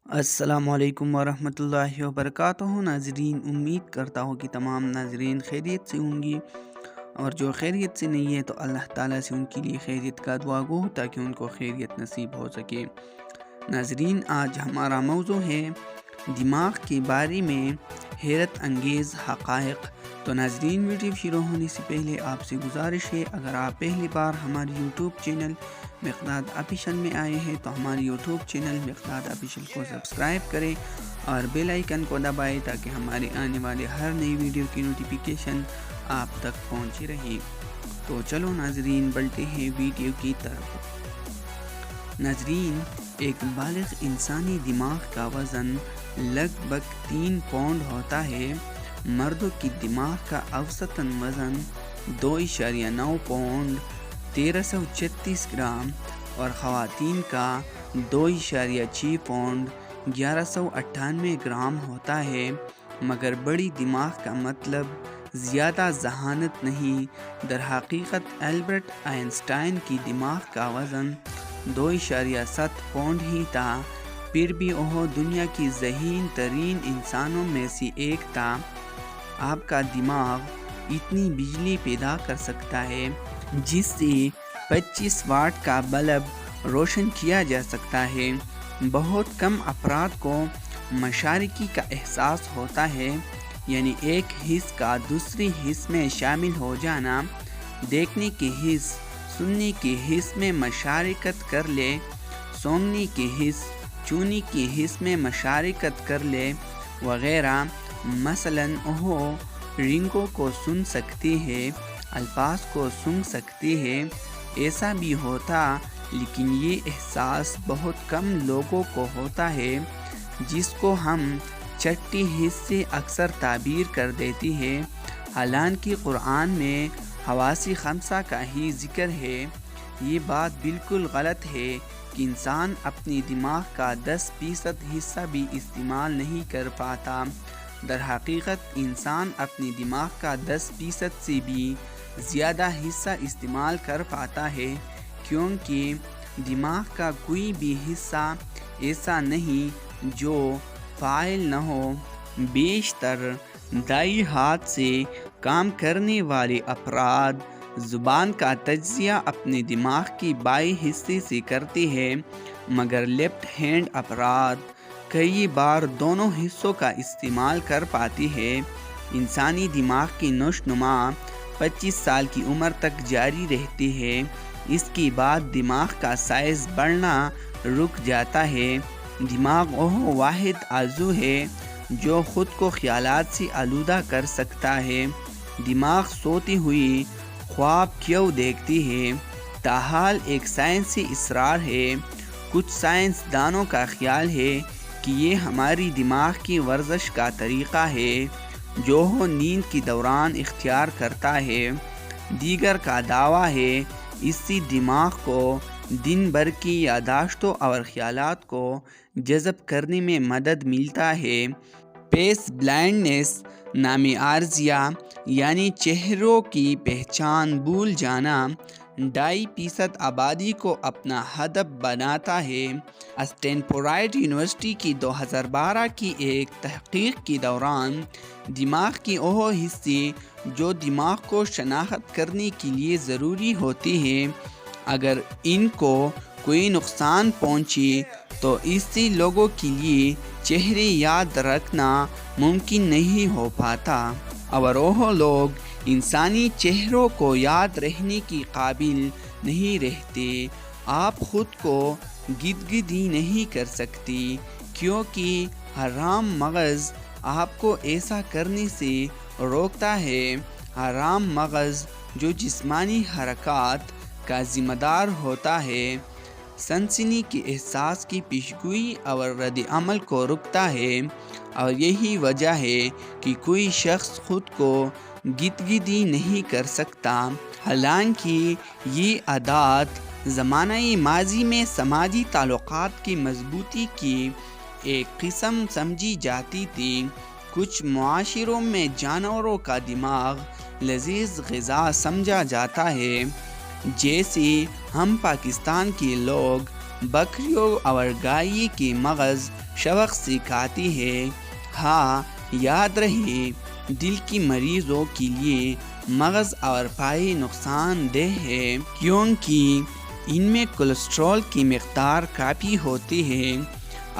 السلام علیکم ورحمۃ اللہ وبرکاتہ ناظرین، امید کرتا ہوں کہ تمام ناظرین خیریت سے ہوں گی، اور جو خیریت سے نہیں ہے تو اللہ تعالیٰ سے ان کے لیے خیریت کا دعا گو تاکہ ان کو خیریت نصیب ہو سکے۔ ناظرین، آج ہمارا موضوع ہے دماغ کے بارے میں حیرت انگیز حقائق۔ تو ناظرین، ویڈیو شروع ہونے سے پہلے آپ سے گزارش ہے، اگر آپ پہلی بار ہماری یوٹیوب چینل مقداد آفیشل میں آئے ہیں تو ہماری یوٹیوب چینل مقداد آفیشل کو سبسکرائب کریں اور بیل آئیکن کو دبائیں تاکہ ہمارے آنے والے ہر نئی ویڈیو کی نوٹیفیکیشن آپ تک پہنچی رہے۔ تو چلو ناظرین، بڑھتے ہیں ویڈیو کی طرف۔ ناظرین، ایک بالغ انسانی دماغ کا وزن لگ بھگ 3 پاؤنڈ ہوتا ہے۔ مردوں کی دماغ کا اوسطاً وزن 2.9 پاؤنڈ 1336 گرام اور خواتین کا 2.6 پاؤنڈ 1198 گرام ہوتا ہے، مگر بڑی دماغ کا مطلب زیادہ ذہانت نہیں۔ در حقیقت البرٹ آئنسٹائن کی دماغ کا وزن 2.7 پاؤنڈ ہی تھا، پھر بھی وہ دنیا کی ذہین ترین انسانوں میں سے ایک تھا۔ آپ کا دماغ اتنی بجلی پیدا کر سکتا ہے جس سے 25 واٹ کا بلب روشن کیا جا سکتا ہے۔ بہت کم افراد کو مشارکی کا احساس ہوتا ہے، یعنی ایک حس کا دوسری حس میں شامل ہو جانا۔ دیکھنے کے حس، سننے کے حس میں مشارکت کر لے، سونگنے کے حس، چھونے کے حس میں مشارکت کر لے وغیرہ۔ مثلاً وہ رنگوں کو سن سکتے ہیں، الفاظ کو سن سکتے ہیں۔ ایسا بھی ہوتا، لیکن یہ احساس بہت کم لوگوں کو ہوتا ہے، جس کو ہم چھٹی حس سے اکثر تعبیر کر دیتے ہیں۔ حالانکہ قرآن میں حواس خمسہ کا ہی ذکر ہے۔ یہ بات بالکل غلط ہے کہ انسان اپنی دماغ کا 10% حصہ بھی استعمال نہیں کر پاتا۔ در حقیقت انسان اپنی دماغ کا 10% سے بھی زیادہ حصہ استعمال کر پاتا ہے، کیونکہ دماغ کا کوئی بھی حصہ ایسا نہیں جو فعال نہ ہو۔ بیشتر دائیں ہاتھ سے کام کرنے والے افراد زبان کا تجزیہ اپنے دماغ کے بائیں حصے سے کرتے ہیں، مگر لیفٹ ہینڈ افراد کئی بار دونوں حصوں کا استعمال کر پاتے ہیں۔ انسانی دماغ کی نشوونما 25 سال کی عمر تک جاری رہتی ہے۔ اس کے بعد دماغ کا سائز بڑھنا رک جاتا ہے۔ دماغ وہ واحد عضو ہے جو خود کو خیالات سے آلودہ کر سکتا ہے۔ دماغ سوتے ہوئے خواب کیوں دیکھتی ہے؟ تاحال ایک سائنسی اسرار ہے۔ کچھ سائنس دانوں کا خیال ہے کہ یہ ہماری دماغ کی ورزش کا طریقہ ہے جو وہ نیند کے دوران اختیار کرتا ہے۔ دیگر کا دعویٰ ہے اس سے دماغ کو دن بھر کی یادداشتوں اور خیالات کو جذب کرنے میں مدد ملتا ہے۔ فیس بلائنڈنس نامی عارضہ، یعنی چہروں کی پہچان بھول جانا، 2.5% آبادی کو اپنا ہدف بناتا ہے۔ اسٹینفورڈ یونیورسٹی کی 2012 کی ایک تحقیق کے دوران دماغ کے وہ حصے جو دماغ کو شناخت کرنے کے لیے ضروری ہوتے ہیں، اگر ان کو کوئی نقصان پہنچے تو اس سے لوگوں کے لیے چہرے یاد رکھنا ممکن نہیں ہو پاتا، اور وہ لوگ انسانی چہروں کو یاد رہنے کے قابل نہیں رہتے۔ آپ خود کو گدگدی نہیں کر سکتے، کیونکہ حرام مغز آپ کو ایسا کرنے سے روکتا ہے۔ حرام مغز جو جسمانی حرکات کا ذمہ دار ہوتا ہے، سنسنی کے احساس کی پیشگوئی اور رد عمل کو روکتا ہے، اور یہی وجہ ہے کہ کوئی شخص خود کو گدگدی نہیں کر سکتا۔ حالانکہ یہ عادات زمانہ ماضی میں سماجی تعلقات کی مضبوطی کی ایک قسم سمجھی جاتی تھی۔ کچھ معاشروں میں جانوروں کا دماغ لذیذ غذا سمجھا جاتا ہے، جیسے ہم پاکستان کے لوگ بکریوں اور گائے کے مغز شوق سکھاتی ہے۔ ہاں، یاد رہے، دل کی مریضوں کے لیے مغز اور پائی نقصان دہ ہے، کیونکہ ان میں کولیسٹرول کی مقدار کافی ہوتی ہے۔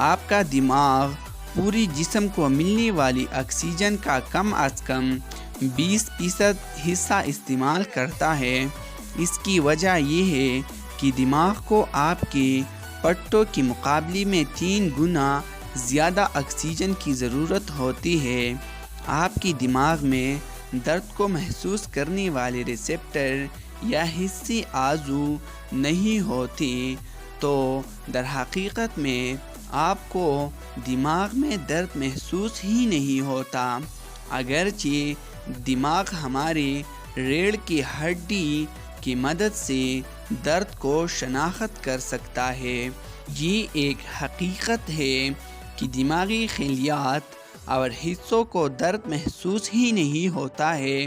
آپ کا دماغ پوری جسم کو ملنے والی آکسیجن کا کم از کم 20% حصہ استعمال کرتا ہے۔ اس کی وجہ یہ ہے کہ دماغ کو آپ کے پٹوں کے مقابلے میں 3 گنا زیادہ آکسیجن کی ضرورت ہوتی ہے۔ آپ کی دماغ میں درد کو محسوس کرنے والے ریسیپٹر یا حصے اعضو نہیں ہوتے، تو در حقیقت میں آپ کو دماغ میں درد محسوس ہی نہیں ہوتا۔ اگرچہ دماغ ہمارے ریڑھ کی ہڈی کی مدد سے درد کو شناخت کر سکتا ہے۔ یہ ایک حقیقت ہے کہ دماغی خلیات اور حصوں کو درد محسوس ہی نہیں ہوتا ہے،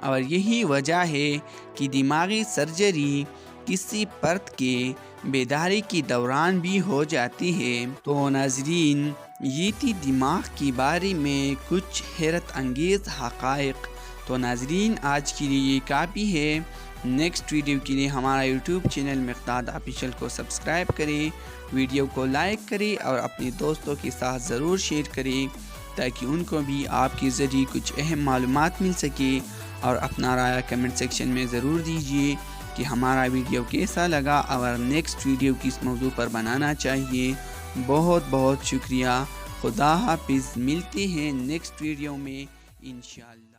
اور یہی وجہ ہے کہ دماغی سرجری کسی فرد کے بیداری کے دوران بھی ہو جاتی ہے۔ تو ناظرین، یہ تھی دماغ کے بارے میں کچھ حیرت انگیز حقائق۔ تو ناظرین، آج کے لیے یہ کافی ہے۔ نیکسٹ ویڈیو کے لیے ہمارا یوٹیوب چینل مقداد آفیشیل کو سبسکرائب کریں، ویڈیو کو لائک کریں اور اپنے دوستوں کے ساتھ ضرور شیئر کریں، تاکہ ان کو بھی آپ کے ذریعے کچھ اہم معلومات مل سکے۔ اور اپنا رائے کمنٹ سیکشن میں ضرور دیجیے کہ ہمارا ویڈیو کیسا لگا اور نیکسٹ ویڈیو کس موضوع پر بنانا چاہیے۔ بہت بہت شکریہ۔ خدا حافظ۔ ملتے ہیں نیکسٹ ویڈیو میں انشاءاللہ۔